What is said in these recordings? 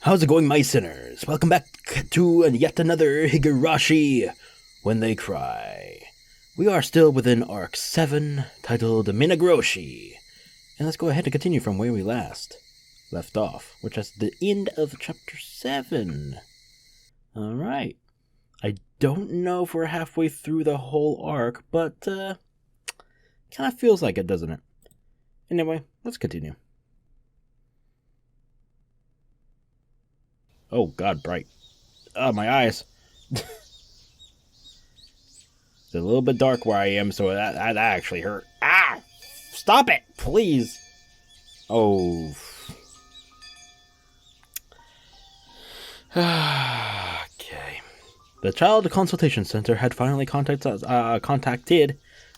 How's it going, my sinners? Welcome back to yet another Higurashi When They Cry. We are still within Arc 7, titled Minagoroshi. And let's go ahead and continue from where we last left off, which is the end of Chapter 7. Alright. I don't know if we're halfway through the whole arc, but kind of feels like it, doesn't it? Anyway, let's continue. Oh, God, bright. Oh, my eyes. It's a little bit dark where I am, so that actually hurt. Ah! Stop it, please. Oh. Okay. The Child Consultation Center had finally contacted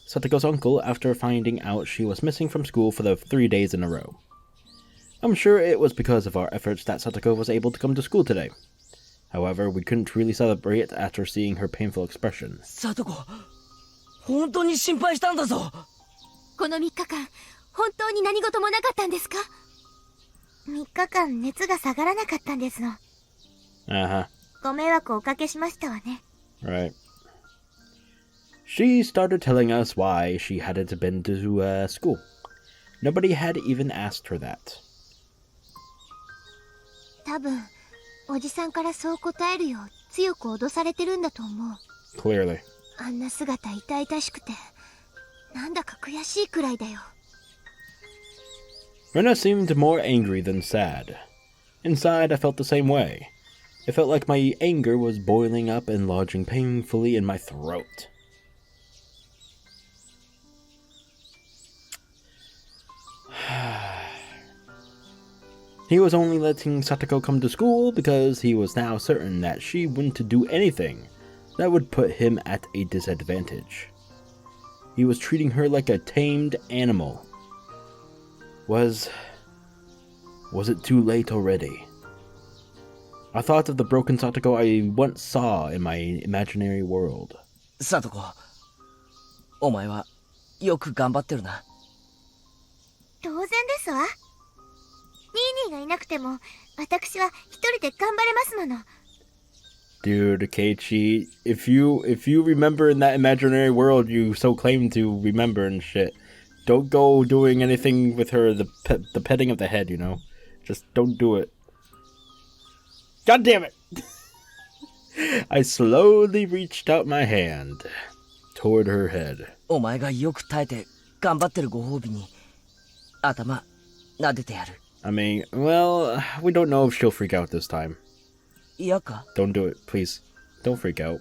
Satoko's uncle after finding out she was missing from school for the 3 days in a row. I'm sure it was because of our efforts that Satoko was able to come to school today. However, we couldn't really celebrate after seeing her painful expression. Satoko, 本当に心配したんだぞ。この3日間、本当に何事もなかったんですか？ 3日間熱が下がらなかったんですの。ご迷惑をおかけしましたわね。Right. She started telling us why she hadn't been to school. Nobody had even asked her that. 多分、おじさんからそう答えるよう強く脅されてるんだと思う。Clearly. あんな姿痛々しくて、なんだか悔しいくらいだよ。Rena seemed more angry than sad. Inside, I felt the same way. It felt like my anger was boiling up and lodging painfully in my throat. He was only letting Satoko come to school because he was now certain that she wouldn't do anything that would put him at a disadvantage. He was treating her like a tamed animal. Was it too late already? I thought of the broken Satoko I once saw in my imaginary world. Satoko, お前はよく頑張ってるな。当然ですわ。ニーニーがいなくても、私は一人で頑張れますもの。Dude, Keiichi, if you remember in that imaginary world you so claim to remember and shit, don't go doing anything with her, the petting of the head, you know? Just don't do it. God damn it! I slowly reached out my hand toward her head. お前がよく耐えて頑張ってるご褒美に頭撫でてやる。I mean, well, we don't know if she'll freak out this time. 嫌か? Don't do it, please. Don't freak out.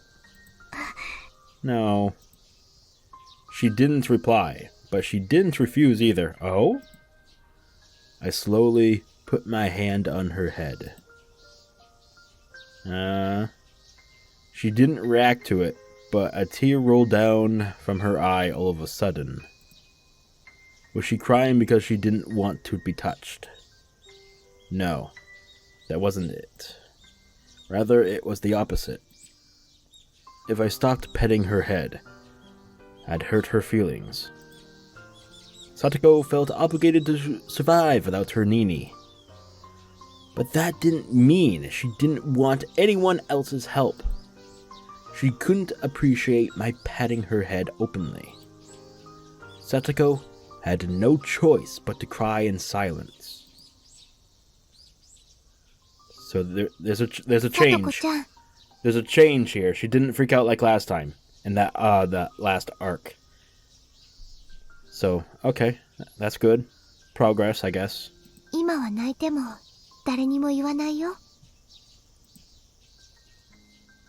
No. She didn't reply, but she didn't refuse either. Oh? I slowly put my hand on her head. She didn't react to it, but a tear rolled down from her eye all of a sudden. Was she crying because she didn't want to be touched? No, that wasn't it. Rather, it was the opposite. If I stopped petting her head, I'd hurt her feelings. Satoko felt obligated to survive without her Nini. But that didn't mean she didn't want anyone else's help. She couldn't appreciate my patting her head openly. Satoko had no choice but to cry in silence. So there's a change. There's a change here. She didn't freak out like last time in that last arc. So, okay, that's good. Progress, I guess. 今は泣いても誰にも言わないよ。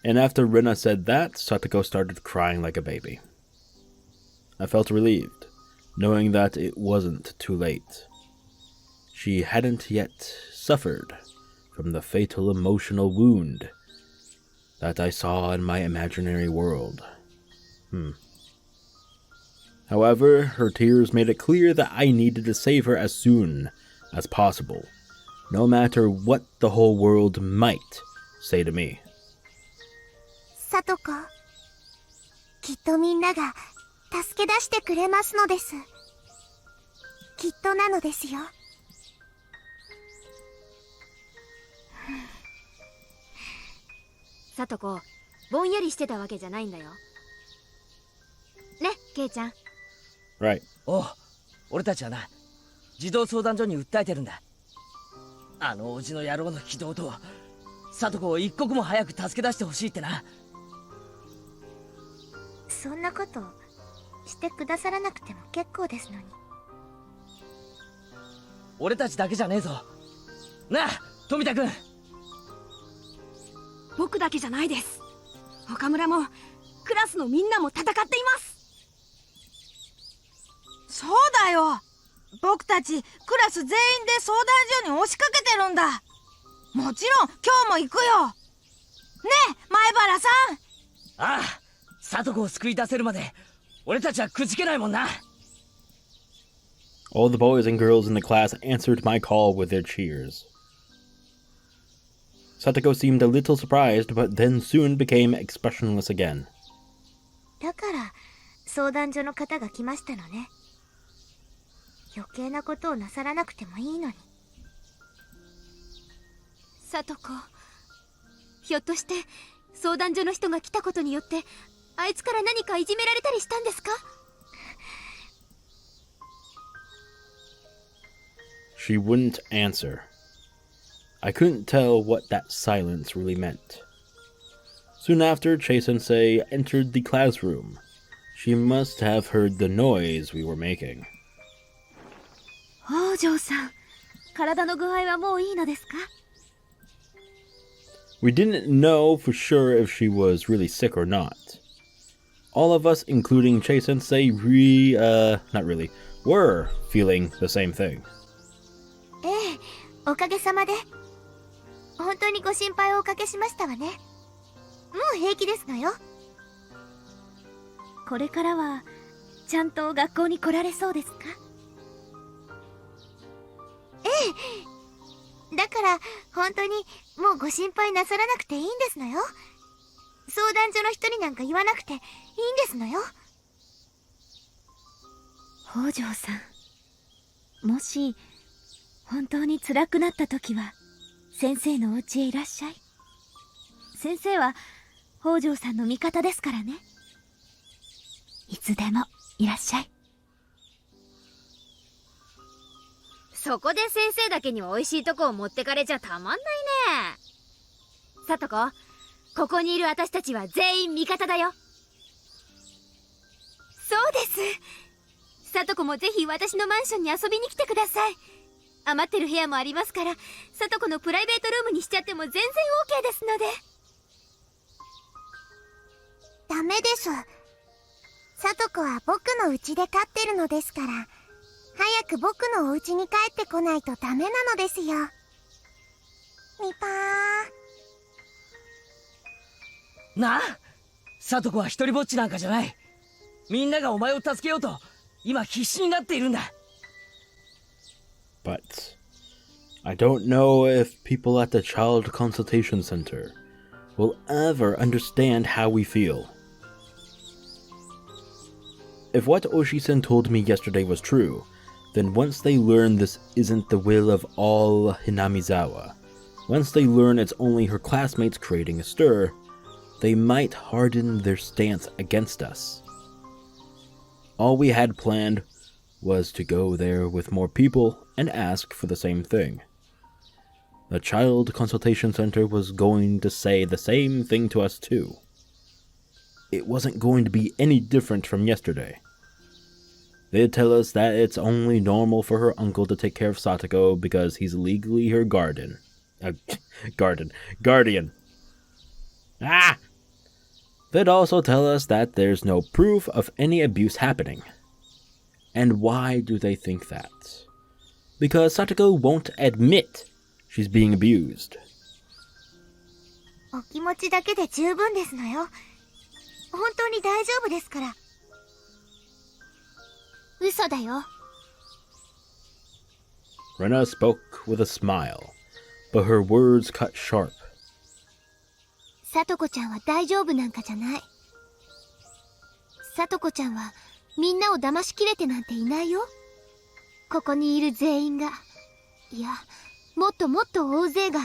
And after Rena said that, Satoko started crying like a baby. I felt relieved, knowing that it wasn't too late. She hadn't yet suffered from the fatal emotional wound that I saw in my imaginary world. However, her tears made it clear that I needed to save her as soon as possible, no matter what the whole world might say to me. サトコ、きっとみんなが助け出してくれますのです。きっとなのですよ。さとこ、ぼんやりしてたわけじゃないんだよ。ね、ケイちゃん。Right. おう、俺たちはな、児童相談所に訴えてるんだ。あのおじの野郎の非道と、サトコを一刻も早く助け出してほしいってな。そんなことしてくださらなくても結構ですのに。俺たちだけじゃねえぞ。なあ、富田君。僕だけじゃないです。岡村もクラスのみんなも戦っています。そうだよ。僕たちクラス全員で相談所に押しかけてるんだ。もちろん今日も行くよ。ねえ、前原さん。ああ、サトコを救い出せるまで俺たちはくじけないもんな。All the boys and girls in the class answered my call with their cheers. Satoko seemed a little surprised, but then soon became expressionless again. だから相談所の方が来ましたのね。余計なことをなさらなくてもいいのに。さとこ、ひょっとして相談所の人が来たことによってあいつから何かいじめられたりしたんですか？ She wouldn't answer. I couldn't tell what that silence really meant. Soon after, Chei-sensei entered the classroom. She must have heard the noise we were making. 北条さん、体の具合はもういいのですか？ We didn't know for sure if she was really sick or not. All of us, including Chei-sensei, were feeling the same thing. ええ、おかげさまで。本当にご心配をおかけしましたわね。もう平気ですのよ。これからはちゃんと学校に来られそうですか？ええ、だから本当にもうご心配なさらなくていいんですのよ。相談所の人になんか言わなくていいんですのよ。北条さん、もし本当に辛くなった時は先生のお家へいらっしゃい。先生は北条さんの味方ですからね。いつでもいらっしゃい。そこで先生だけに美味しいとこを持ってかれちゃたまんないね。さとこ、ここにいる私たちは全員味方だよ。そうです。さとこもぜひ私のマンションに遊びに来てください。余ってる部屋もありますから、さとこのプライベートルームにしちゃっても全然 OK ですので。ダメです。さとこは僕の家で飼ってるのですから、早く僕のお家に帰ってこないとダメなのですよ。みぱー。なあ、サトコは一人ぼっちなんかじゃない。みんながお前を助けようと今必死になっているんだ。But I don't know if people at the Child Consultation Center will ever understand how we feel. If what Oshi-sen told me yesterday was true, then once they learn this isn't the will of all Hinamizawa, once they learn it's only her classmates creating a stir, they might harden their stance against us. All we had planned was to go there with more people and ask for the same thing. The Child Consultation Center was going to say the same thing to us too. It wasn't going to be any different from yesterday. They'd tell us that it's only normal for her uncle to take care of Satoko because he's legally her guardian. Guardian. Ah! They'd also tell us that there's no proof of any abuse happening. And why do they think that? Because Satoko won't admit she's being abused. お気持ちだけで十分ですのよ。本当に大丈夫ですから。嘘だよ。Rena spoke with a smile, but her words cut sharp. さとこちゃんは大丈夫なんかじゃない。さとこちゃんはみんなを騙しきれてなんていないよ。ここにいる全員が、いや、もっともっと大勢が、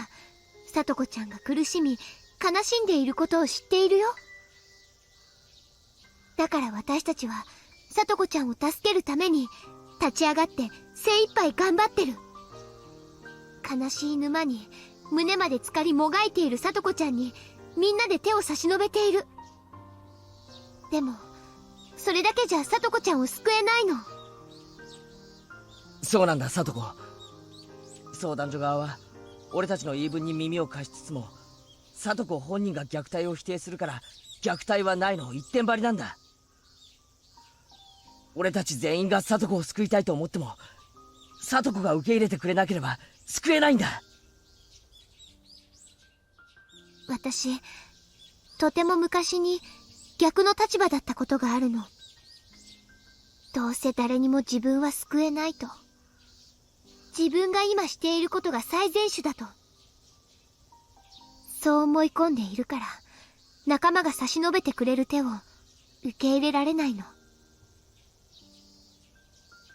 聡子ちゃんが苦しみ悲しんでいることを知っているよ。だから私たちは聡子ちゃんを助けるために立ち上がって精一杯頑張ってる。悲しい沼に胸まで浸かりもがいている聡子ちゃんにみんなで手を差し伸べている。でもそれだけじゃ聡子ちゃんを救えないの。そうなんだ、聡子。相談所側は俺たちの言い分に耳を貸しつつも、聡子本人が虐待を否定するから虐待はないの一点張りなんだ。俺たち全員が聡子を救いたいと思っても、聡子が受け入れてくれなければ救えないんだ。私とても昔に逆の立場だったことがあるの。どうせ誰にも自分は救えないと、自分が今していることが最善手だと、そう思い込んでいるから仲間が差し伸べてくれる手を受け入れられないの。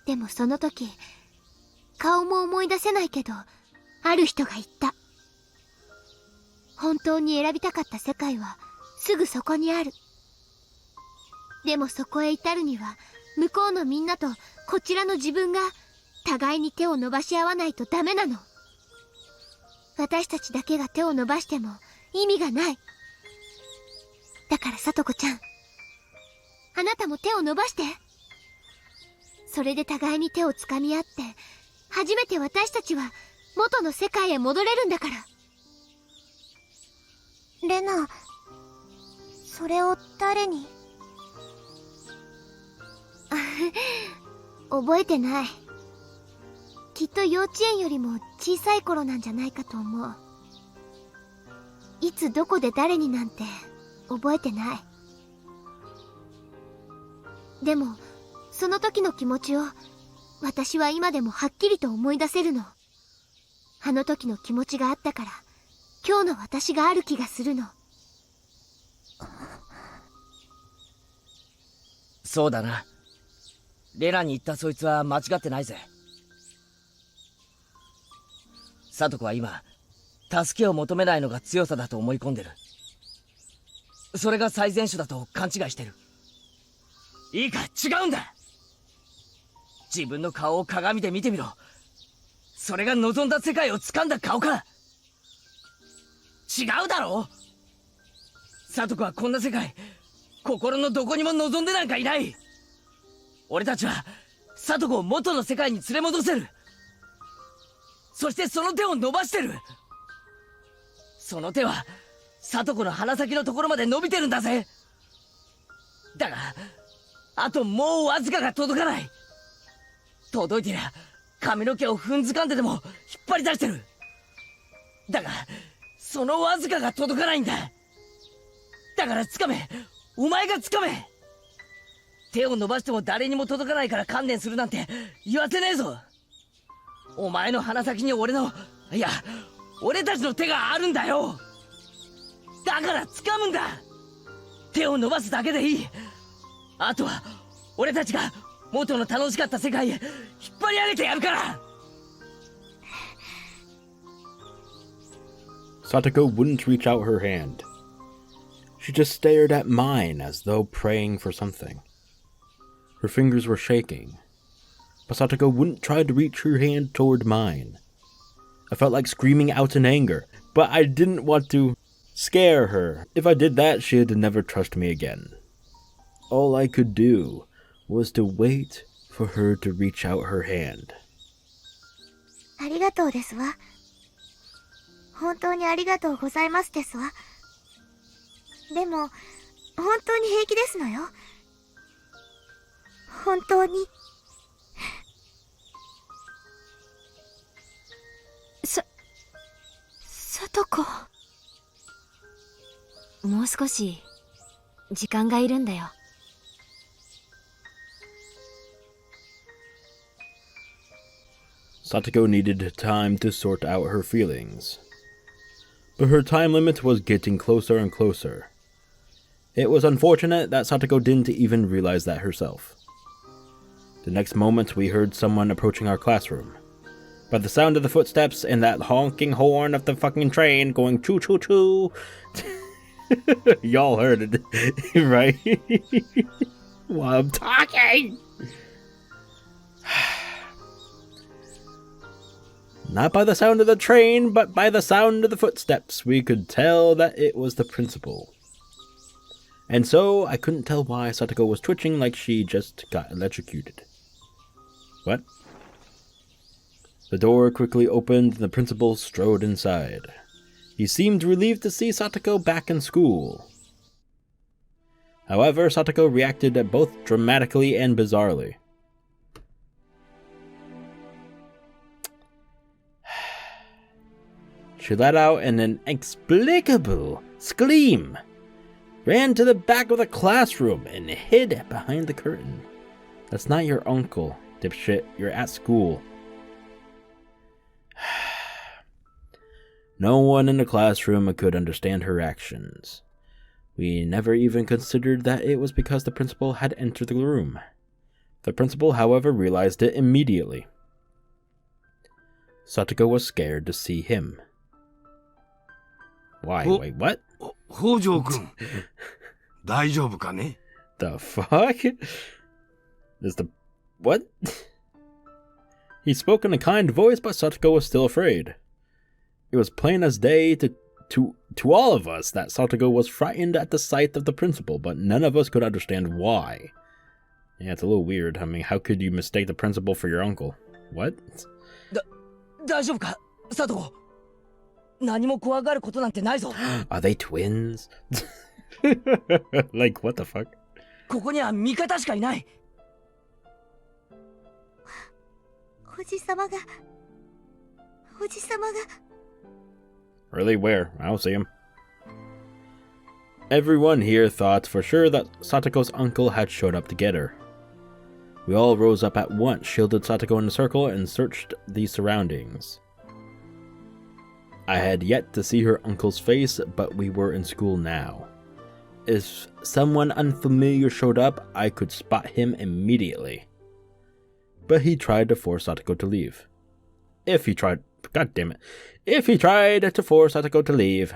でもその時顔も思い出せないけど、ある人が言った。本当に選びたかった世界はすぐそこにある。でもそこへ至るには向こうのみんなとこちらの自分が互いに手を伸ばし合わないとダメなの。私たちだけが手を伸ばしても意味がない。だから聡子ちゃん、あなたも手を伸ばして。それで互いに手をつかみ合って、初めて私たちは元の世界へ戻れるんだから。レナ、それを誰に？覚えてない。きっと幼稚園よりも小さい頃なんじゃないかと思う。いつどこで誰になんて覚えてない。でもその時の気持ちを私は今でもはっきりと思い出せるの。あの時の気持ちがあったから今日の私がある気がするの。そうだな。レナに言ったそいつは間違ってないぜ。聡子は今助けを求めないのが強さだと思い込んでる。それが最善手だと勘違いしてる。いいか、違うんだ。自分の顔を鏡で見てみろ。それが望んだ世界を掴んだ顔か。違うだろ。聡子はこんな世界心のどこにも望んでなんかいない。俺たちは聡子を元の世界に連れ戻せる。そしてその手を伸ばしてる。その手は聡子の鼻先のところまで伸びてるんだぜ。だがあともうわずかが届かない。届いてりゃ髪の毛を踏んづかんででも引っ張り出してる。だがそのわずかが届かないんだ。だから掴め、お前が掴め。手を伸ばしても誰にも届かないから観念するなんて言わせねえぞ。お前の鼻先に俺の、いや俺たちの手があるんだよ。だから掴むんだ。手を伸ばすだけでいい。あとは俺たちが元の楽しかった世界へ引っ張り上げてやるから。Satoko wouldn't reach out her hand. She just stared at mine as though praying for something. Her fingers were shaking, but Satoko wouldn't try to reach her hand toward mine. I felt like screaming out in anger, but I didn't want to scare her. If I did that, she'd never trust me again. All I could do was to wait for her to reach out her hand. ありがとうですわ。本当にありがとうございますですわ。でも、本当に平気ですのよ。本当に。聡子。もう少し、時間がいるんだよ。Satoko needed time to sort out her feelings. But her time limit was getting closer and closer. It was unfortunate that Satoko didn't even realize that herself. The next moment we heard someone approaching our classroom. by the sound of the footsteps and that honking horn of the fucking train going choo choo choo. Y'all heard it, right? While I'm talking. Not by the sound of the train, but by the sound of the footsteps, we could tell that it was the principal. And so, I couldn't tell why Satoko was twitching like she just got electrocuted. What? The door quickly opened and the principal strode inside. He seemed relieved to see Satoko back in school. However, Satoko reacted both dramatically and bizarrely. She let out an inexplicable scream, ran to the back of the classroom, and hid behind the curtain. That's not your uncle, dipshit. You're at school. No one in the classroom could understand her actions. We never even considered that it was because the principal had entered the room. The principal, however, realized it immediately. Satoko was scared to see him. Why? Wait, what? 北条君、大丈夫かね? The fuck? Is the... what? He spoke in a kind voice, but Satoko was still afraid. It was plain as day to all of us that Satoko was frightened at the sight of the principal, but none of us could understand why. Yeah, it's a little weird. I mean, how could you mistake the principal for your uncle? What? 大丈夫か、サトコ。何も怖がることなんてないぞ。Are they twins? Like, what the fuck? ここには味方しかいない。おじさまが。 Really? Where? I don't see him. Everyone here thought for sure that Satoko's uncle had showed up to get her. We all rose up at once, shielded Satoko in a circle, and searched the surroundings. I had yet to see her uncle's face, but we were in school now. If someone unfamiliar showed up, I could spot him immediately. But he tried to force Satoko to leave. If he tried to force Satoko to leave,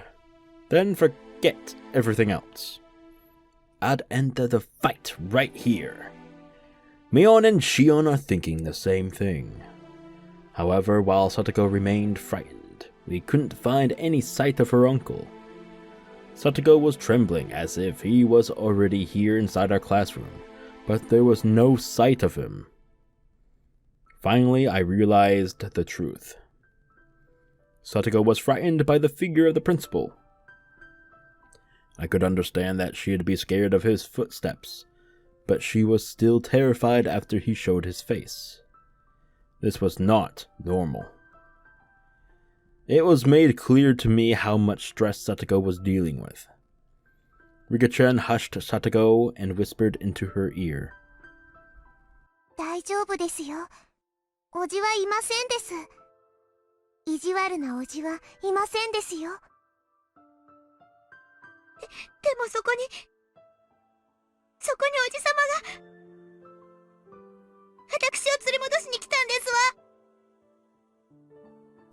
then forget everything else. I'd end the fight right here. Mion and Shion are thinking the same thing. However, while Satoko remained frightened, we couldn't find any sight of her uncle. Satoko was trembling as if he was already here inside our classroom, but there was no sight of him. Finally, I realized the truth. Satoko was frightened by the figure of the principal. I could understand that she'd be scared of his footsteps, but she was still terrified after he showed his face. This was not normal. It was made clear to me how much stress Satoko was dealing with. Rika-chan hushed Satoko and whispered into her ear. 大丈夫ですよ。おじはいませんです。意地悪なおじはいませんですよ。でもそこにおじさまが私を連れ戻しに来たんです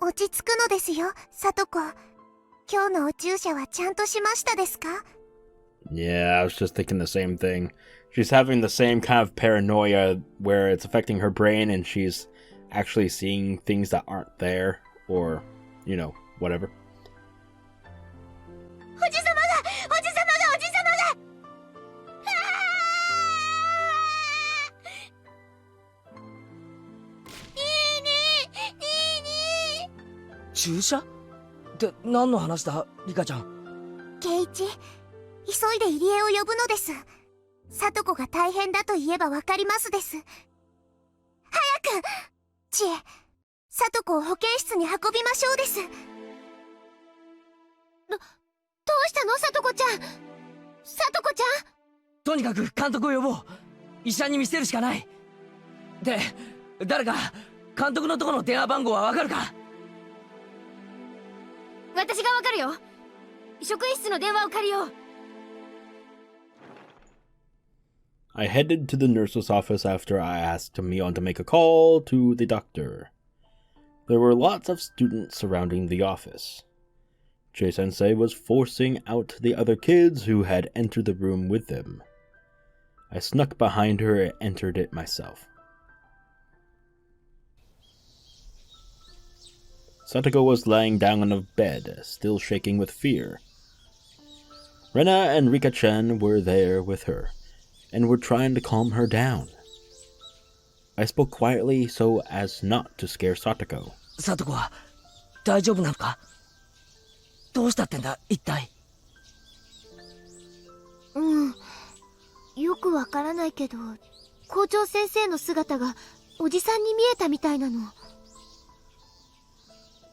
わ。落ち着くのですよ、サトコ。今日のお注射はちゃんとしましたですか? Yeah, I was just thinking the same thing. She's having the same kind of paranoia where it's affecting her brain and she's actually seeing things that aren't there, or, you know, whatever. おじさまが注射って何の話だ、リカちゃん。ケイチ、急いで入江を呼ぶのです。サトコが大変だと言えばわかりますです。早く知恵、サトコを保健室に運びましょうです。どうしたの、サトコちゃん。サトコちゃん。とにかく監督を呼ぼう。医者に見せるしかない。で、誰か監督のところの電話番号はわかるか？私がわかるよ。職員室の電話を借りよう。I headed to the nurse's office after I asked Mion to make a call to the doctor. There were lots of students surrounding the office. Chie-sensei was forcing out the other kids who had entered the room with him. I snuck behind her and entered it myself. Satoko was lying down on a bed, still shaking with fear. Rena and Rika-chan were there with her, and were trying to calm her down. I spoke quietly so as not to scare Satoko. サトコは大丈夫なのか？どうしたってんだ一体。よくわからないけど、校長先生の姿がおじさんに見えたみたいなの。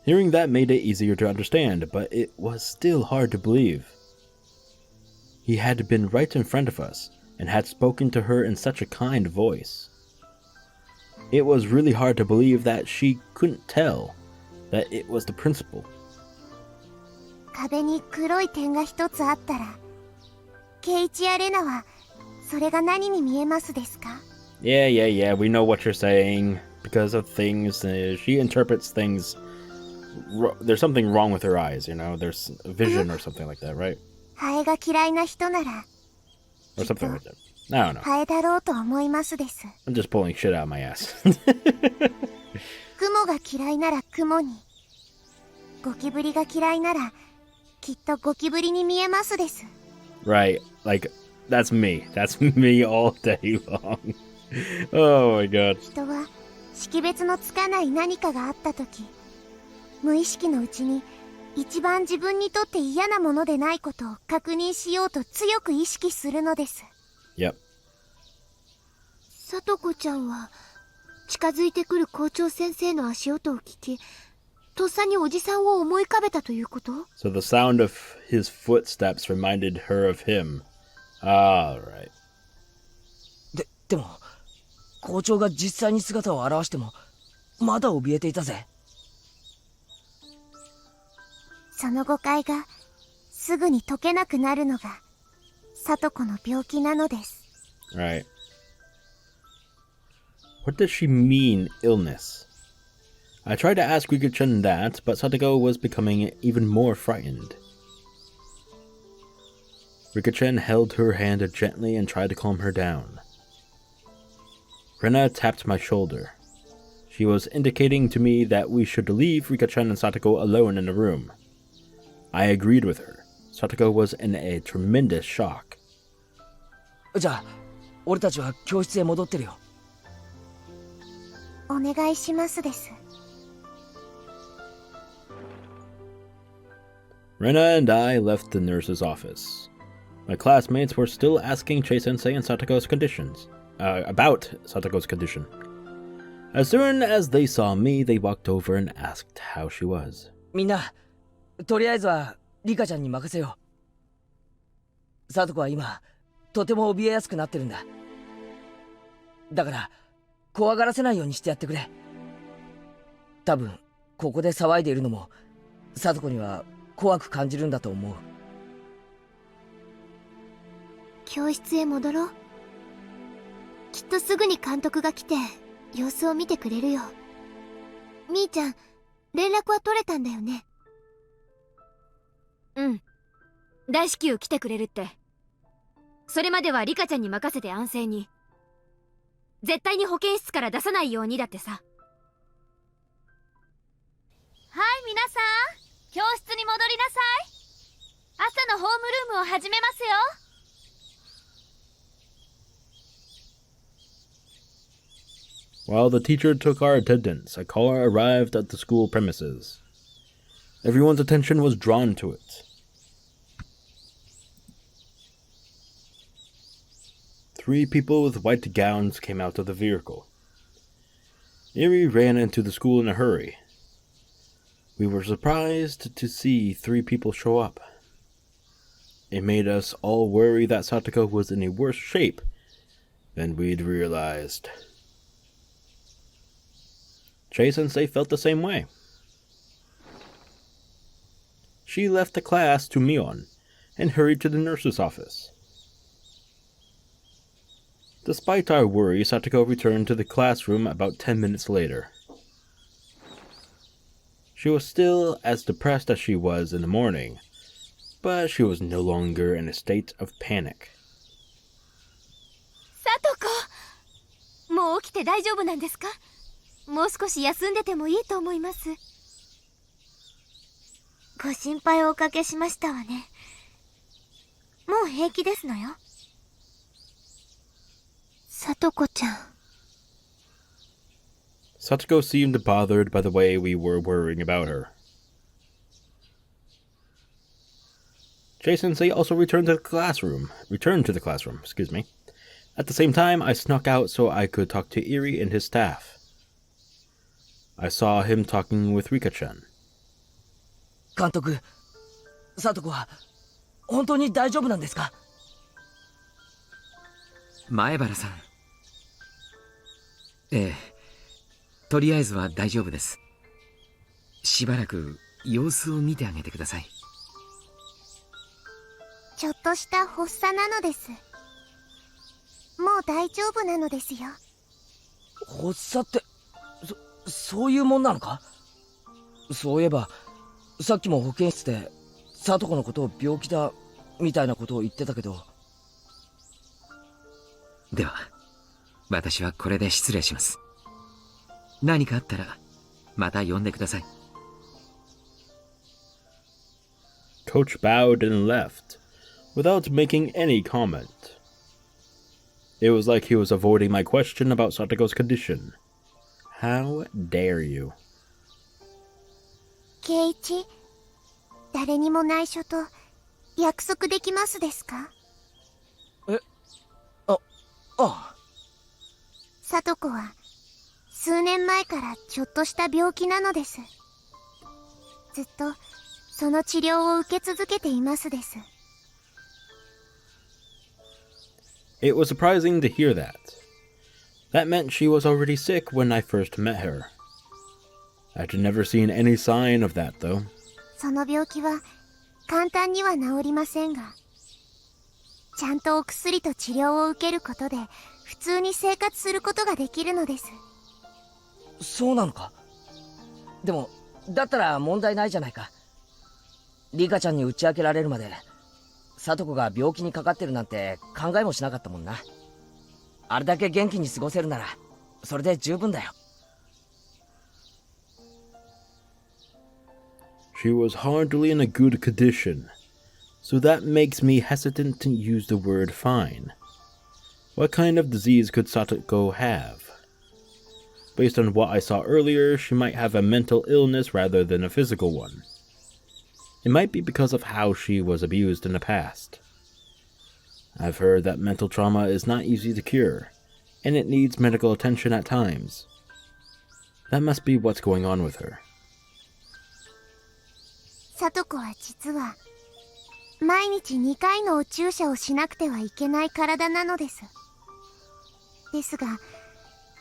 Hearing that made it easier to understand, but it was still hard to believe. He had been right in front of us, and had spoken to her in such a kind voice. It was really hard to believe that she couldn't tell that it was the principal. 壁に黒い点が一つあったら、ケイチやレナはそれが何に見えますですか？ Yeah, we know what you're saying. Because of things, she interprets things. There's something wrong with her eyes, you know? There's a vision or something like that, right? ハエが嫌いな人なら、 Or something like that. I don't know. ハエだろうと思いますです。 I'm just pulling shit out of my ass. 雲が嫌いなら雲に、ゴキブリが嫌いならきっとゴキブリに見えますです。 Right, like, that's me. That's me all day long. Oh my god. 人は識別のつかない何かがあったとき、無意識のうちに一番自分にとって嫌なものでないことを確認しようと強く意識するのです。 Yep. さとこちゃんは近づいてくる校長先生の足音を聞き、とっさにおじさんを思い浮かべたということ？ So the sound of his footsteps reminded her of him. Alright. でも校長が実際に姿を現してもまだ怯えていたぜ。その誤解がすぐに解けなくなるのがさとこの病気なのです。 Right. What does she mean, illness? I tried to ask Rika-chan that, but Satoko was becoming even more frightened. Rika-chan held her hand gently and tried to calm her down. Rena tapped my shoulder. She was indicating to me that we should leave Rika-chan and Satoko alone in the room. I agreed with her. Satoko was in a tremendous shock. じゃあ俺たちは教室へ戻ってるよ。お願いしますです。 Rena and I left the nurse's office. My classmates were still asking Chie-sensei and Satoko's conditions. About Satoko's condition. As soon as they saw me, they walked over and asked how she was. みんなとりあえずはリカちゃんに任せよう。サトコは今とても怯えやすくなってるんだ。だから怖がらせないようにしてやってくれ。多分ここで騒いでいるのもサトコには怖く感じるんだと思う。教室へ戻ろう。きっとすぐに監督が来て様子を見てくれるよ。みーちゃん、連絡は取れたんだよね？うん。大至急来てくれるって。それまではリカちゃんに任せて安静に。絶対に保健室から出さないようにだってさ。はい、皆さん、教室に戻りなさい。朝のホームルームを始めますよ。While the teacher took our attendance, a caller arrived at the school premises. Everyone's attention was drawn to it. 3 people with white gowns came out of the vehicle. Eri ran into the school in a hurry. We were surprised to see 3 people show up. It made us all worry that Satoko was in a worse shape than we'd realized. Chie-sensei felt the same way. She left the class to Mion and hurried to the nurse's office. Despite our worry, Satoko returned to the classroom about 10 minutes later. She was still as depressed as she was in the morning, but she was no longer in a state of panic. さとこ、もう起きて大丈夫なんですか？もう少し休んでてもいいと思います。ご心配をおかけしましたわね。もう平気ですのよ。さとこちゃん。Satoko seemed bothered by the way we were worrying about her. J-sensei also returned to the classroom. At the same time, I snuck out so I could talk to Eri and his staff. I saw him talking with Rika-chan. 監督、サトコは本当に大丈夫なんですか？前原さん。ええ、とりあえずは大丈夫です。しばらく様子を見てあげてください。ちょっとした発作なのです。もう大丈夫なのですよ。発作って、そういうもんなのか？そういえば、さっきも保健室で、サトコのことを病気だ、みたいなことを言ってたけど。では、私はこれで失礼します。何かあったら、また呼んでください。Coach bowed and left, without making any comment. It was like he was avoiding my question about Satoko's condition. How dare you? 圭一、誰にも内緒と約束できますですか？ああ。さとこは数年前からちょっとした病気なのです。ずっとその治療を受け続けていますです。It was surprising to hear that. That meant she was already sick when I first met her. I'd never seen any sign of that, though. その病気は簡単には治りませんが、ちゃんとお薬と治療を受けることで普通に生活することができるのです。そうなのか？でも、だったら問題ないじゃないか。リカちゃんに打ち明けられるまで、サトコが病気にかかってるなんて考えもしなかったもんな。あれだけ元気に過ごせるなら、それで十分だよ。She was hardly in a good condition, so that makes me hesitant to use the word fine. What kind of disease could Satoko have? Based on what I saw earlier, she might have a mental illness rather than a physical one. It might be because of how she was abused in the past. I've heard that mental trauma is not easy to cure, and it needs medical attention at times. That must be what's going on with her. さとこは実は毎日2回のお注射をしなくてはいけない体なのです。ですが、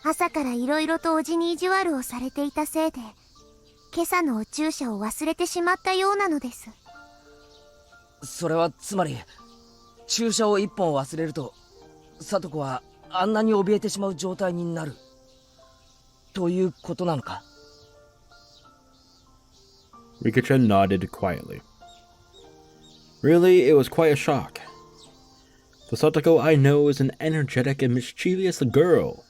朝からいろいろとおじに意地悪をされていたせいで、今朝のお注射を忘れてしまったようなのです。それはつまり、注射を1本忘れると、サトコはあんなに怯えてしまう状態になるということなのか？ Rika-chan nodded quietly. Really, it was quite a shock. The Satoko I know is an energetic and mischievous girl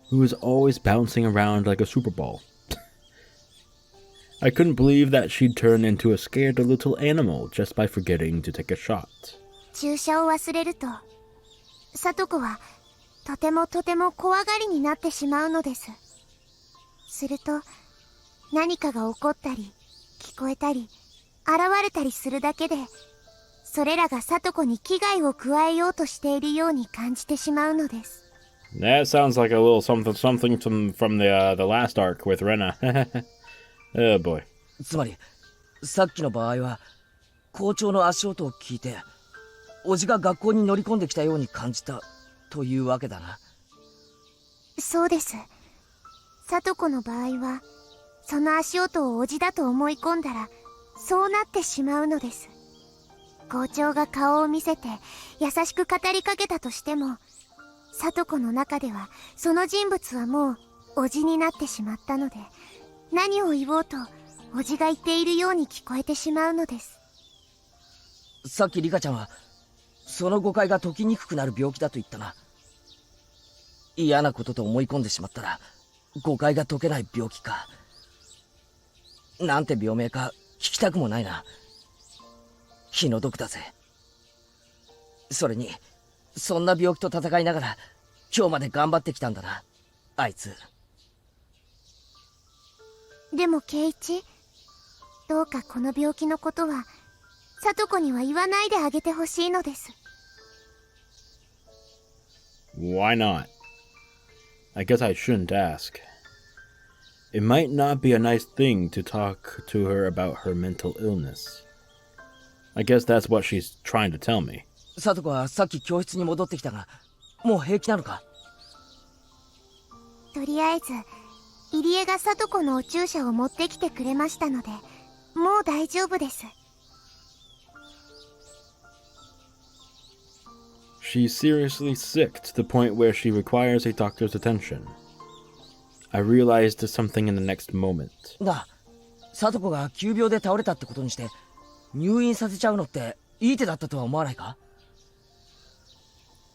who is always bouncing around like a super ball. I couldn't believe that she'd turn into a scared little animal just by forgetting to take a shot. 注射を忘れると、さとこはとても怖がりになってしまうのです。すると、何かが起こったり、聞こえたり、現れたりするだけで、それらがさとこに危害を加えようとしているように感じてしまうのです。That sounds like a little something from the last arc with Rena. Oh boy. つまり、さっきの場合は、校長の足音を聞いて、おじが学校に乗り込んできたように感じたというわけだな。そうです。さとこの場合は、その足音をおじだと思い込んだら、そうなってしまうのです。校長が顔を見せて優しく語りかけたとしても、さとこの中ではその人物はもうおじになってしまったので、何を言おうと叔父が言っているように聞こえてしまうのです。さっきリカちゃんはその誤解が解きにくくなる病気だと言ったな。嫌なことと思い込んでしまったら誤解が解けない病気か。なんて病名か聞きたくもないな。気の毒だぜ。それにそんな病気と戦いながら今日まで頑張ってきたんだな、あいつ。でも圭一、どうかこの病気のことは聡子には言わないであげてほしいのです。 Why not? I guess I shouldn't ask. It might not be a nice thing to talk to her about her mental illness. I guess that's what she's trying to tell me. 聡子はさっき教室に戻ってきたが、もう平気なのか？とりあえず入江が聡子のお注射を持ってきてくれましたので、もう大丈夫です。 She's seriously sick to the point where she requires a doctor's attention. I realized something in the next moment. だ、聡子が急病で倒れたってことにして入院させちゃうのっていい手だったとは思わないか？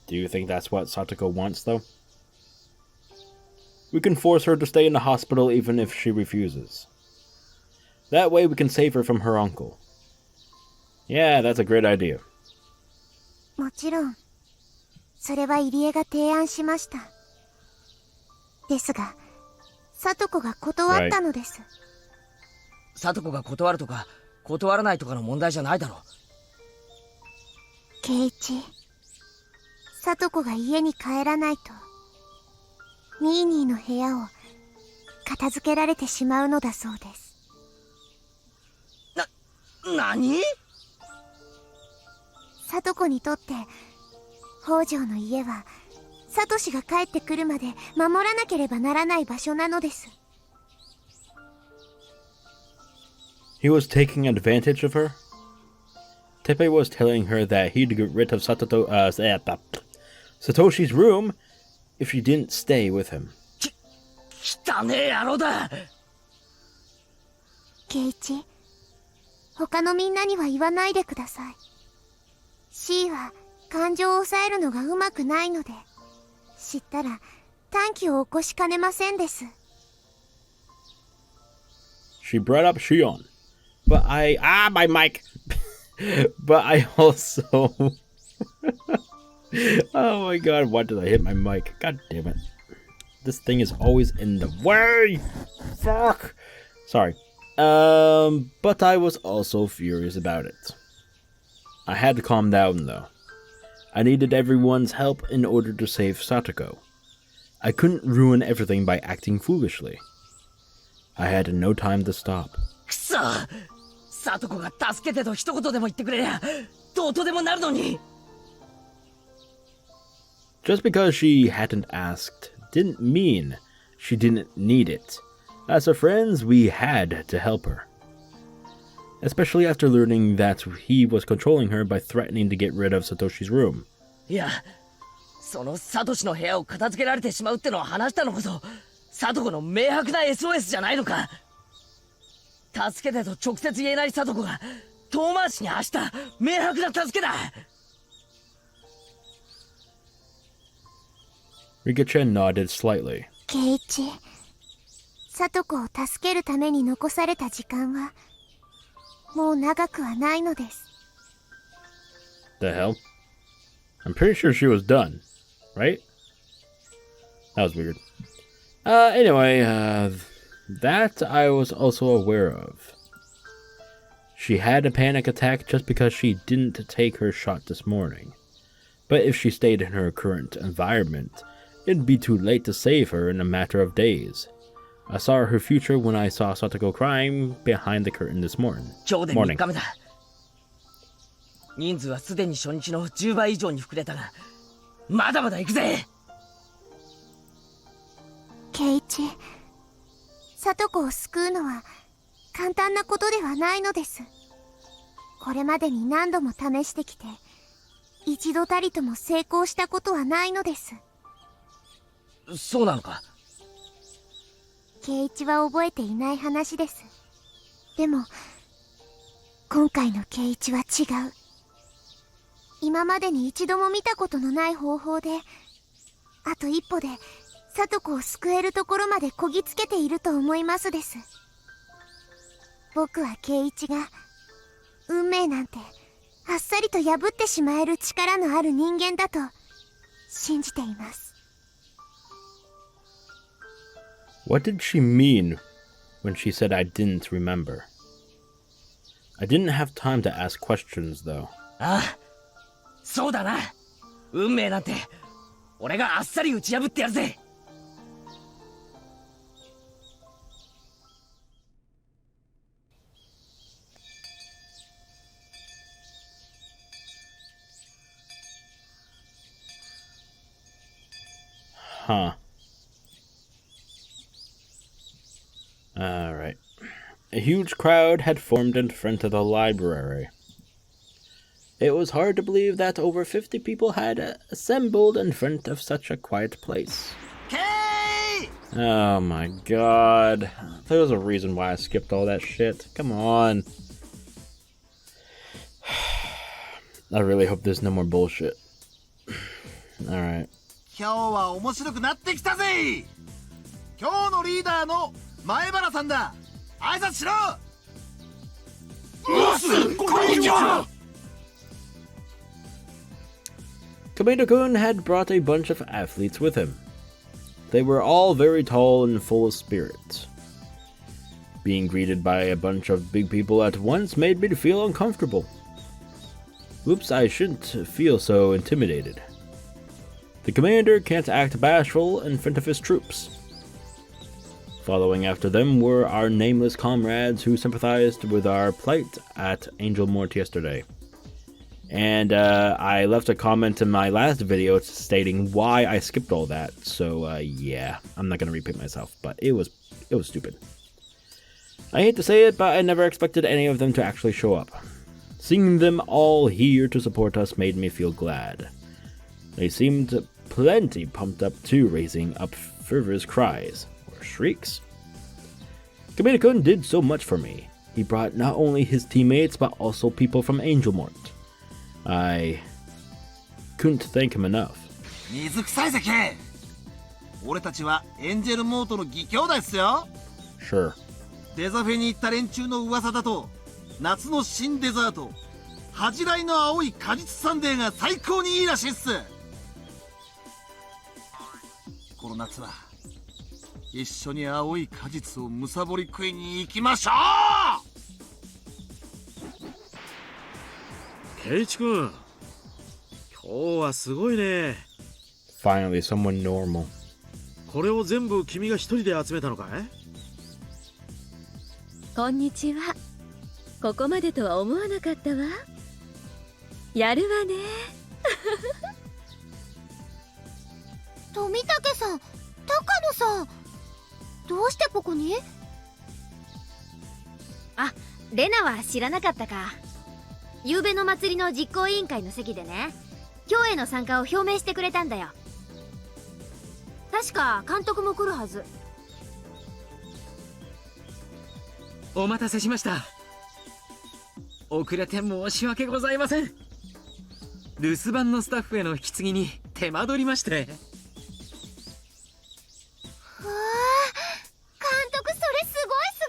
Do you think that's what Satoko wants, though? We can force her to stay in the hospital even if she refuses. That way we can save her from her uncle. Yeah, that's a great idea. もちろんそれは入江が提案しました。ですが聡子が断ったのです。聡子が断るとか断らないとかの問題じゃないだろう。圭一、聡子が家に帰らないとニーニーの部屋を片付けられてしまうのだそうです。何？聡子にとって北条の家はサトシが帰ってくるまで守らなければならない場所なのです。 He was taking advantage of her? Teppei was telling her that he'd get rid of Satoshi's room if she didn't stay with him. 汚ねえ野郎だ。圭一、他のみんなには言わないでください。C は感情を抑えるのがうまくないので、知ったら短気を起こしかねませんです。 She brought up Shion, but my mic. But I also oh my god, why did I hit my mic? God damn it. This thing is always in the way. Fuck. Sorry. But I was also furious about it. I had to calm down though. I needed everyone's help in order to save Satoko. I couldn't ruin everything by acting foolishly. I had no time to stop. くそ！聡子が助けてと一言でも言ってくれりゃどうとでもなるのに。 Just because she hadn't asked didn't mean she didn't need it. As her friends, we had to help her. Especially after learning that he was controlling her by threatening to get rid of Satoshi's room. いや、そのサトシの部屋を片付けられてしまうってのを話したのこそ聡子の明白な SOS じゃないのか。助けてと直接言えない聡子が遠回しに発した明白な助けだ。 Rika-chan nodded slightly. 圭一、聡子を助けるために残された時間はもう長くはないのです。 The hell? I'm pretty sure she was done, right? That was weird. Anyway, that I was also aware of. She had a panic attack just because she didn't take her shot this morning. But if she stayed in her current environment, it'd be too late to save her in a matter of days. I saw her future when I saw Satoko crying behind the curtain this morning. 今日で3日目だ。人数はすでに初日の10倍以上に膨れたが、まだまだ行くぜ。圭一、聡子を救うのは簡単なことではないのです。これまでに何度も試してきて、一度たりとも成功したことはないのです。そうなのか。圭一は覚えていない話です。でも今回の圭一は違う。今までに一度も見たことのない方法で、あと一歩で聡子を救えるところまでこぎつけていると思いますです。僕は圭一が運命なんてあっさりと破ってしまえる力のある人間だと信じています。 What did she mean when she said I didn't remember? I didn't have time to ask questions, though. ああ、そうだな。運命なんて俺があっさり打ち破ってやるぜ。Huh. Alright. A huge crowd had formed in front of the library. It was hard to believe that over 50 people had assembled in front of such a quiet place. Oh my god. There was a reason why I skipped all that shit. Come on. I really hope there's no more bullshit. Alright. 今日は面白くなってきたぜ。今日のリーダーの前原さんだ。挨拶しろ。ボス、こんにちは。Kameda-kun had brought a bunch of athletes with him. They were all very tall and full of spirit. Being greeted by a bunch of big people at once made me feel uncomfortable. Oops, I shouldn't feel so intimidated. The commander can't act bashful in front of his troops. Following after them were our nameless comrades who sympathized with our plight at Angel Mort yesterday. And I left a comment in my last video stating why I skipped all that. So yeah, I'm not gonna repeat myself, but it was stupid. I hate to say it, but I never expected any of them to actually show up. Seeing them all here to support us made me feel glad. They seemed plenty pumped up too, raising up fervous cries, or shrieks. Kameda-kun did so much for me. He brought not only his teammates, but also people from Angel Mort. I couldn't thank him enough. 水臭いぜ、ケイ。俺たちはエンジェルモートの義兄弟っすよ。Sure. デザフェに行った連中の噂だと、夏の新デザート、恥じらいの青い果実サンデーが最高にいいらしいっす。この夏は一緒に青い果実をむさぼり食いに行きましょう。ケイチ君、今日はすごいね。Finally, someone normal. これを全部君が一人で集めたのかい？こんにちは。ここまでとは思わなかったわ。やるわね。富武さん、高野さん、どうしてここに？あ、レナは知らなかったか。昨べの祭りの実行委員会の席でね、今日への参加を表明してくれたんだよ。確か監督も来るはず。お待たせしました。遅れて申し訳ございません。留守番のスタッフへの引き継ぎに手間取りまして。わあ、監督、それすごいす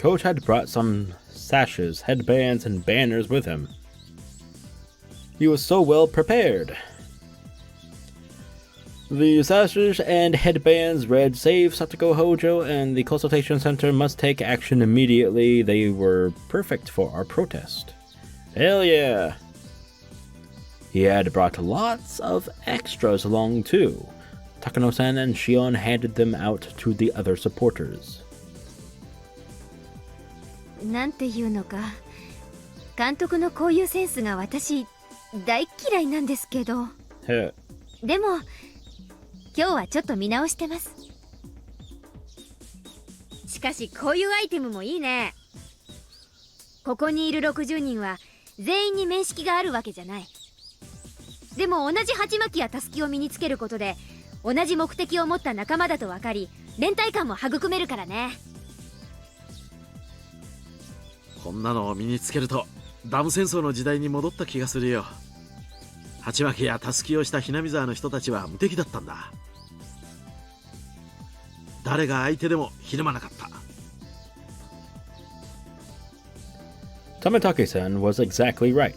ごい。 Coach had brought some sashes, headbands, and banners with him. He was so well prepared. The sashes and headbands read, "Save Satoko Hōjō," and the consultation center must take action immediately. They were perfect for our protest. Hell yeah! He had brought lots of extras along too. Takano-san and Shion handed them out to the other supporters. なんていうのか、監督のこういうセンスが私大嫌いなんですけど。でも今日はちょっと見直してます。しかしこういうアイテムもいいね。ここにいる60人は全員に面識があるわけじゃない。でも同じ鉢巻きやタスキを身につけることで同じ目的を持った仲間だと分かり、連帯感も育めるからね。こんなのを身につけるとダム戦争の時代に戻った気がするよ。鉢巻きやたすきをしたhinamizawaの人たちは無敵だったんだ。誰が相手でもひるまなかった。Tamatake-san was exactly right.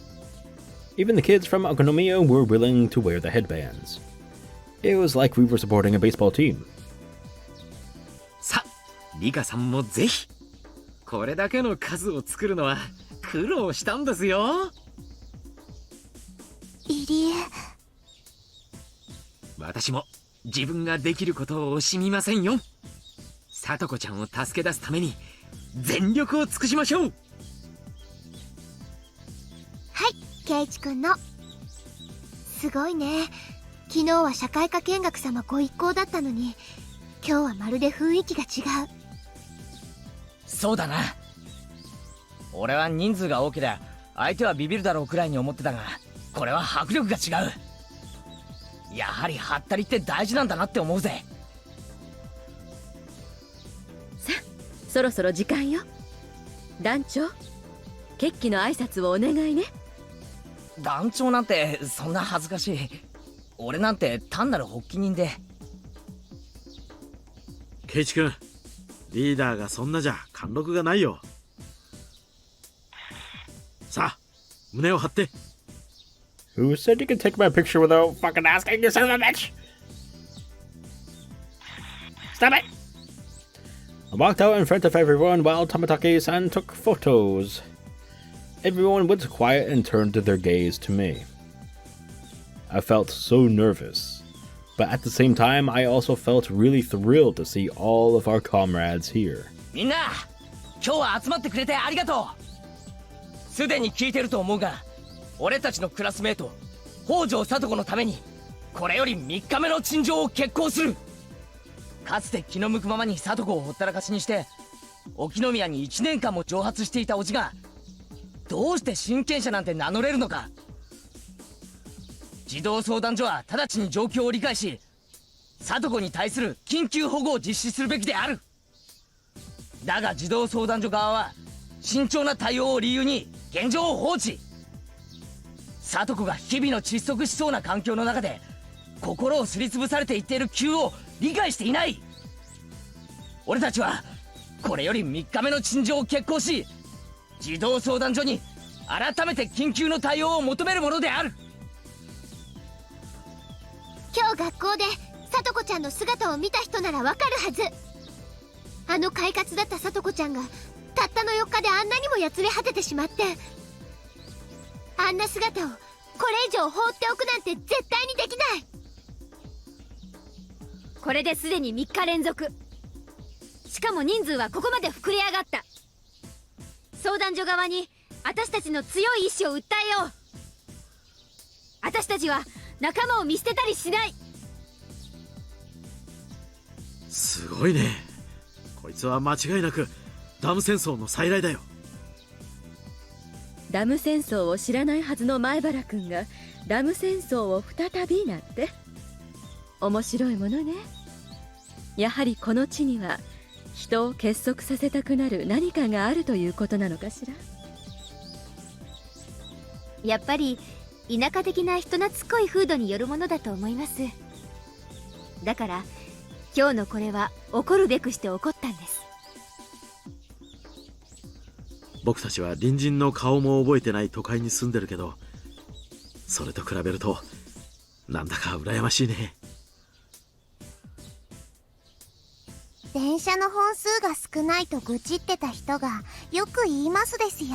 Even the kids from Okonomiya were willing to wear the headbands. It was like we were supporting a baseball team. さ、リカさんもぜひ。これだけの数を作るのは苦労したんですよ。いりえ。私も自分ができることを惜しみませんよ。さとこちゃんを助け出すために全力を尽くしましょう。はい、ケイチくんの。すごいね。昨日は社会科見学様ご一行だったのに、今日はまるで雰囲気が違う。そうだな。俺は人数が多けりゃ相手はビビるだろうくらいに思ってたが、これは迫力が違う。やはりハッタリって大事なんだなって思うぜ。さあ、そろそろ時間よ。団長、決起の挨拶をお願いね。団長なんてそんな恥ずかしい。俺なんて単なる発起人で。ケイチ君、リーダーがそんなじゃ貫禄がないよ。さあ、胸を張って。Who said you could take my picture without fucking asking, you son of a bitch? Stop it! I walked out in front of everyone while Tamatake-san took photos. Everyone was quiet and turned their gaze to me. I felt so nervous, but at the same time, I also felt really thrilled to see all of our comrades here. みんな、今日は集まってくれてありがとう。すでに聞いてると思うが、俺たちのクラスメート北条聡子のためにこれより3日目の陳情を決行する。かつて気の向くままに聡子をほったらかしにして沖宮に1年間も蒸発していた叔父がどうして親権者なんて名乗れるのか。児童相談所は直ちに状況を理解し、聡子に対する緊急保護を実施するべきである。だが児童相談所側は慎重な対応を理由に現状を放置。聡子が日々の窒息しそうな環境の中で心をすりつぶされていっている急を理解していない。俺たちはこれより3日目の陳情を決行し、児童相談所に改めて緊急の対応を求めるものである。今日学校で聡子ちゃんの姿を見た人ならわかるはず。あの快活だった聡子ちゃんがたったの4日であんなにもやつれ果ててしまって、あんな姿をこれ以上放っておくなんて絶対にできない。これですでに3日連続。しかも人数はここまで膨れ上がった。相談所側に私たちの強い意志を訴えよう。私たちは仲間を見捨てたりしない。すごいね。こいつは間違いなくダム戦争の再来だよ。ダム戦争を知らないはずの前原君がダム戦争を再びなんて面白いものね。やはりこの地には人を結束させたくなる何かがあるということなのかしら。やっぱり田舎的な人懐っこい風土によるものだと思います。だから今日のこれは怒るべくして起こったんです。僕たちは隣人の顔も覚えてない都会に住んでるけど、それと比べるとなんだか羨ましいね。電車の本数が少ないと愚痴ってた人がよく言いますですよ。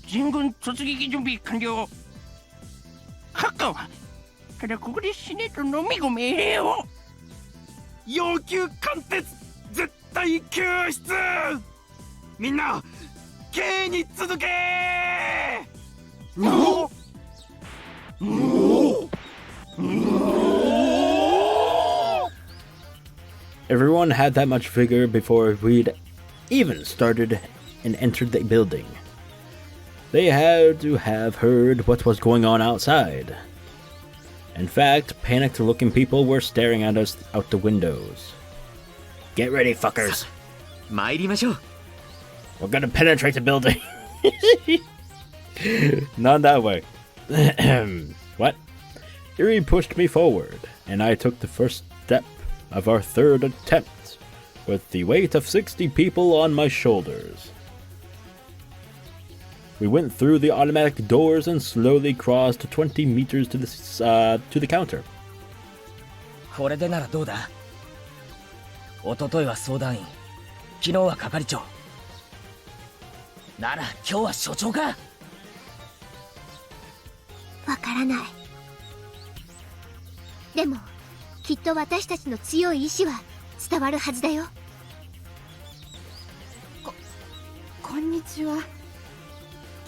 全軍突撃準備完了。ハッカはただここで死ねと飲み込め入れよう。要求貫徹、絶対救出。みんな K に続け。のEveryone had that much vigor before we'd even started and entered the building. They had to have heard what was going on outside. In fact, panicked-looking people were staring at us out the windows. Get ready, fuckers. 参りましょう。 We're gonna penetrate the building. Not that way. What? Eri pushed me forward, and I took the first step of our third attempt, with the weight of 60 people on my shoulders. We went through the automatic doors and slowly crossed 20 meters to the counter. これでならどうだ。一昨日は相談員、昨日は係長。なら今日は所長か。わからない。でもきっと私たちの強い意志は伝わるはずだよ。こんにちは。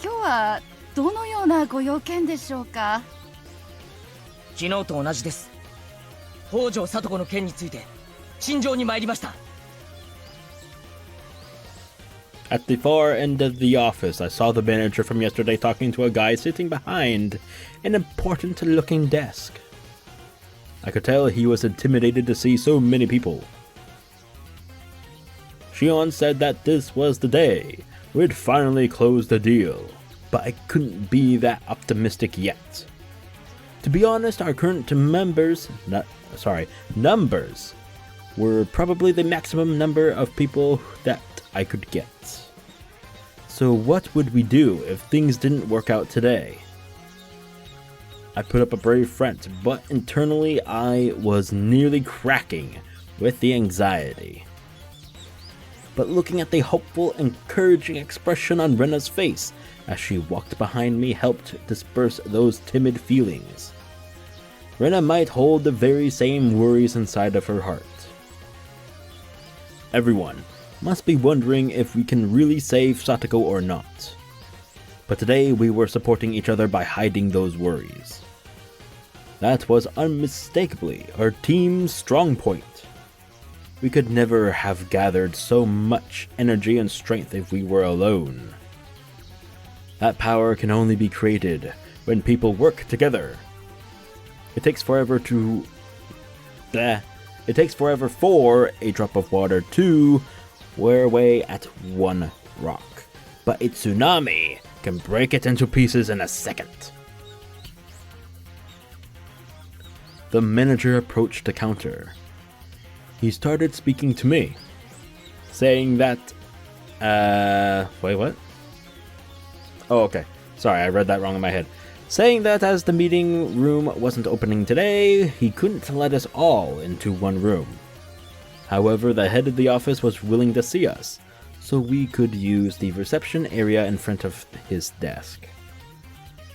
今日はどのようなご用件でしょうか。昨日と同じです。北条聡子の件について陳情に参りました。 At the far end of the office, I saw the manager from yesterday talking to a guy sitting behind an important-looking desk. I could tell he was intimidated to see so many people. Shion said that this was the day we'd finally close the deal, but I couldn't be that optimistic yet. To be honest, our current numbers were probably the maximum number of people that I could get. So what would we do if things didn't work out today? I put up a brave front, but internally I was nearly cracking with the anxiety. But looking at the hopeful, encouraging expression on Rena's face as she walked behind me helped disperse those timid feelings. Rena might hold the very same worries inside of her heart. Everyone must be wondering if we can really save Satoko or not. But today we were supporting each other by hiding those worries. That was unmistakably our team's strong point. We could never have gathered so much energy and strength if we were alone. That power can only be created when people work together. It takes forever for a drop of water to wear away at one rock, but a tsunami can break it into pieces in a second. The manager approached the counter. He started speaking to me, saying that, wait, what? Oh, okay. Sorry, I read that wrong in my head. Saying that as the meeting room wasn't opening today, he couldn't let us all into one room. However, the head of the office was willing to see us, so we could use the reception area in front of his desk.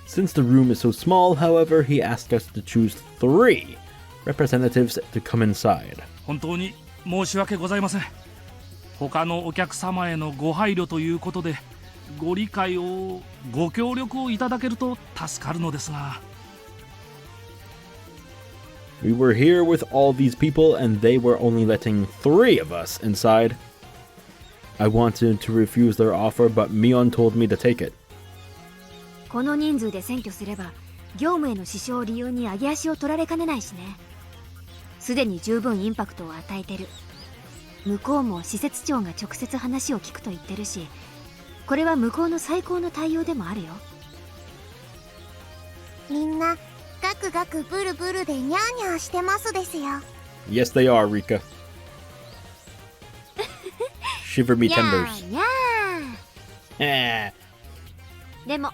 Since the room is so small, however, he asked us to choose 3 representatives to come inside. 本当に申し訳ございません。他のお客様へのご配慮ということで、ご理解をご協力をいただけると助かるのですが。We were here with all these people and they were only letting 3 of us inside. I wanted to refuse their offer, but Mion told me to take it. この人数で占拠すれば業務への支障を理由に上げ足を取られかねないしね。すでに十分インパクトを与えてる。向こうも施設長が直接話を聞くと言ってるし、これは向こうの最高の対応でもあるよ。みんなガクガクブルブルでニャーニャーしてますですよ。 Yes, they are, Rika. Shiver me timbers. にゃー。でも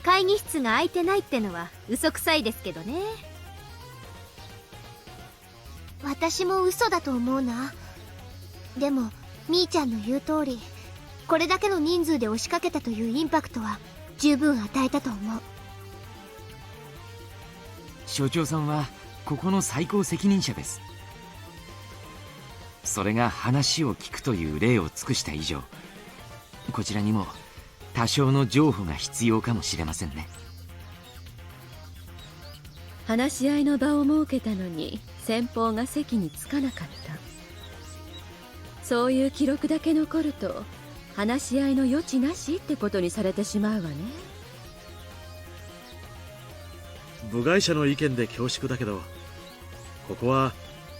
会議室が空いてないってのは嘘くさいですけどね。私も嘘だと思うな。でもみーちゃんの言う通り、これだけの人数で押しかけたというインパクトは十分与えたと思う。所長さんはここの最高責任者です。それが話を聞くという礼を尽くした以上、こちらにも多少の譲歩が必要かもしれませんね。話し合いの場を設けたのに先方が席に着かなかった。そういう記録だけ残ると話し合いの余地なしってことにされてしまうわね。部外者の意見で恐縮だけど、ここは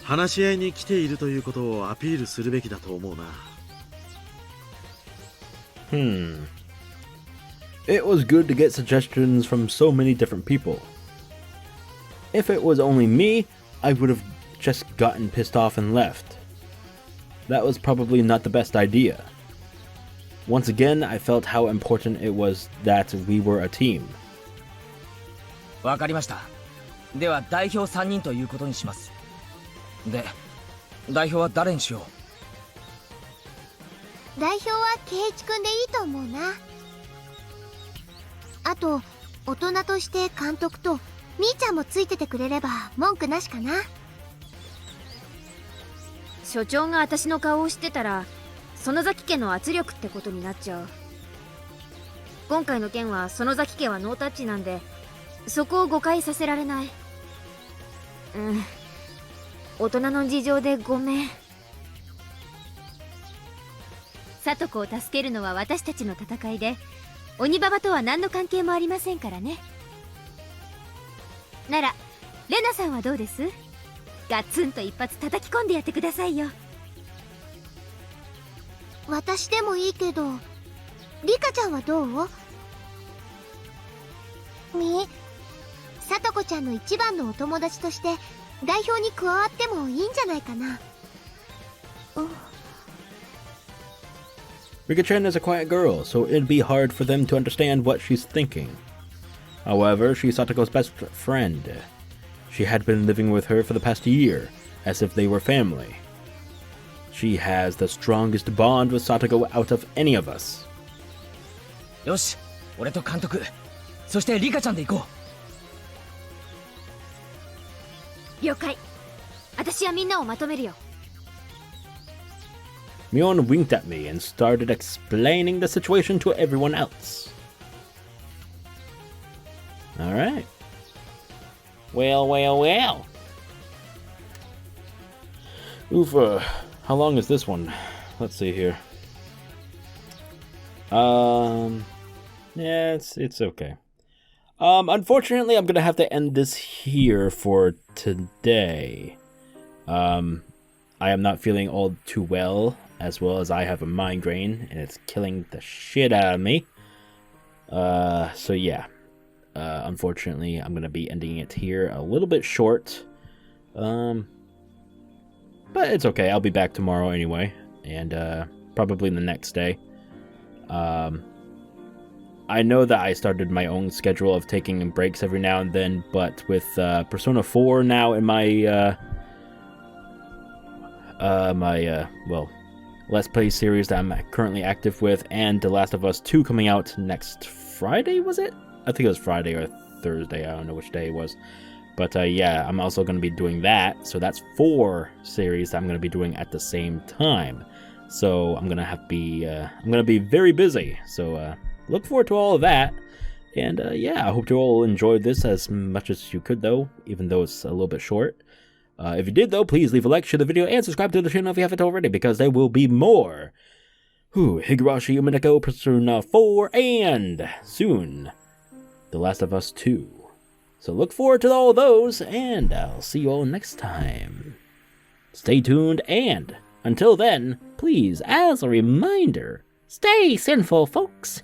話し合いに来ているということをアピールするべきだと思うな。It was good to get suggestions from so many different people. If it was only me, I would have just gotten pissed off and left. That was probably not the best idea. Once again, I felt how important it was that we were a team. わかりました。では代表3人ということにします。で、代表は誰にしよう。代表は圭一くんでいいと思うな。あと大人として監督とみーちゃんもついててくれれば文句なしかな。所長が私の顔を知ってたら園崎家の圧力ってことになっちゃう。今回の件は園崎家はノータッチなんで、そこを誤解させられない。大人の事情でごめん。聡子を助けるのは私たちの戦いで、鬼ババとは何の関係もありませんからね。ならレナさんはどうです？ガツンと一発叩き込んでやってくださいよ。私でもいいけど、リカちゃんはどう？聡子ちゃんの一番のお友達として代表に加わってもいいんじゃないかな。Rika-chan is a quiet girl, so it'd be hard for them to understand what she's thinking. However, she's Satoko's best friend. She had been living with her for the past year, as if they were family. She has the strongest bond with Satoko out of any of us. よし、俺と監督、そしてリカちゃんで行こう。了解。私はみんなをまとめるよ。Mion winked at me and started explaining the situation to everyone else. Alright. Well. Oof, how long is this one? Let's see here. Yeah, it's okay. Unfortunately, I'm gonna have to end this here for today. I am not feeling all too well as I have a migraine, and it's killing the shit out of me. So yeah. Unfortunately, I'm gonna be ending it here a little bit short. But it's okay. I'll be back tomorrow anyway, and probably the next day. I know that I started my own schedule of taking breaks every now and then, but with Persona 4 now in my Let's Play series that I'm currently active with, and The Last of Us 2 coming out next Friday, was it? I think it was Friday or Thursday, I don't know which day it was. But yeah, I'm also going to be doing that, so that's 4 series that I'm going to be doing at the same time. So I'm going to be very busy, so look forward to all of that. And yeah, I hope you all enjoyed this as much as you could, though, even though it's a little bit short. If you did, though, please leave a like, share the video, and subscribe to the channel if you haven't already, because there will be more Higurashi, Minako, Persona 4, and soon The Last of Us 2. So look forward to all those, and I'll see you all next time. Stay tuned, and until then, please, as a reminder, stay sinful, folks.